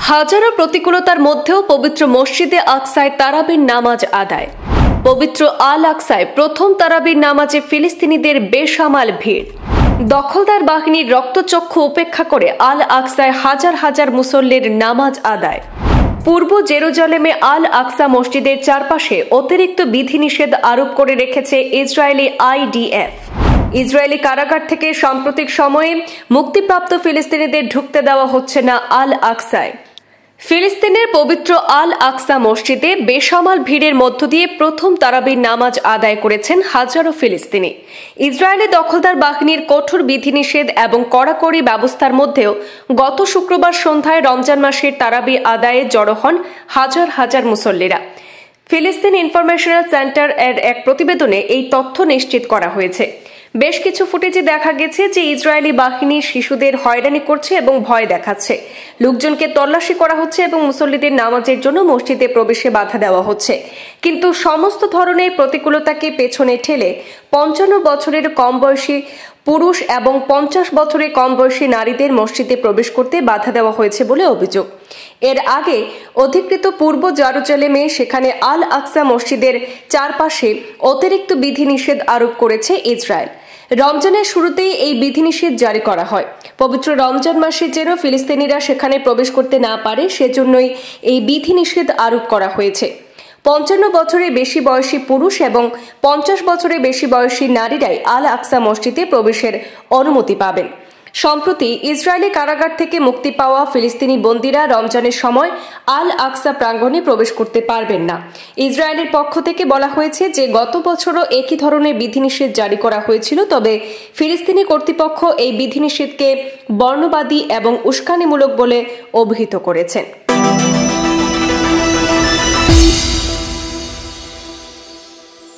হাজারো প্রতিকূলতার মধ্যেও পবিত্র মসজিদে আকসায় তারাবির নামাজ আদায়। পবিত্র আল আকসায় প্রথম তারাবির নামাজে ফিলিস্তিনিদের বেসামাল ভিড়। দখলদার বাহিনীর রক্তচক্ষু উপেক্ষা করে আল আকসায় হাজার হাজার মুসল্লির নামাজ আদায়। পূর্ব জেরুজালেমে আল আকসা মসজিদের চারপাশে অতিরিক্ত বিধিনিষেধ আরোপ করে রেখেছে ইসরায়েলি IDF। ইসরায়েলি কারাগার থেকে সাম্প্রতিক সময়ে মুক্তিপ্রাপ্ত ফিলিস্তিনিদের ঢুকতে দেওয়া হচ্ছে না আল আকসায়। ফিলিস্তিনের পবিত্র আল আকসা মসজিদে বেসামাল ভিড়ের মধ্য দিয়ে প্রথম তারাবির নামাজ আদায় করেছেন হাজারো ফিলিস্তিনি। ইসরায়েলি দখলদার বাহিনীর কঠোর বিধিনিষেধ এবং কড়াকড়ি ব্যবস্থার মধ্যেও গত শুক্রবার সন্ধ্যায় রমজান মাসের তারাবি আদায়ে জড়ো হন হাজার হাজার মুসল্লিরা। ফিলিস্তিন ইনফরমেশনাল সেন্টার এর এক প্রতিবেদনে এই তথ্য নিশ্চিত করা হয়েছে। বেশ কিছু ফুটেজে দেখা গেছে যে ইসরায়েলি বাহিনী শিশুদের হয়রানি করছে এবং ভয় দেখাচ্ছে। লোকজনকে তল্লাশি করা হচ্ছে এবং মুসল্লিদের নামাজের জন্য মসজিদে প্রবেশে বাধা দেওয়া হচ্ছে। কিন্তু সমস্ত ধরনের প্রতিকূলতাকে পেছনে ঠেলে 55 বছরের কম বয়সী পুরুষ এবং 50 বছরের কম বয়সী নারীদের মসজিদে প্রবেশ করতে বাধা দেওয়া হয়েছে বলে অভিযোগ। এর আগে অধিকৃত পূর্ব জেরুজালেমে সেখানে আল আকসা মসজিদের চারপাশে অতিরিক্ত বিধিনিষেধ আরোপ করেছে ইসরায়েল। রমজানের শুরুতেই এই বিধিনিষেধ জারি করা হয়। পবিত্র রমজান মাসে যেন ফিলিস্তিনিরা সেখানে প্রবেশ করতে না পারে সেজন্যই এই বিধিনিষেধ আরোপ করা হয়েছে। 55 বছরের বেশি বয়সী পুরুষ এবং 50 বছরের বেশি বয়সী নারীরাই আল আকসা মসজিদে প্রবেশের অনুমতি পাবেন। সম্প্রতি ইসরায়েলি কারাগার থেকে মুক্তি পাওয়া ফিলিস্তিনি বন্দীরা রমজানের সময় আল আকসা প্রাঙ্গণে প্রবেশ করতে পারবেন না। ইসরায়েলের পক্ষ থেকে বলা হয়েছে যে গত বছরও একই ধরনের বিধিনিষেধ জারি করা হয়েছিল, তবে ফিলিস্তিনি কর্তৃপক্ষ এই বিধিনিষেধকে বর্ণবাদী এবং উস্কানিমূলক বলে অভিহিত করেছেন।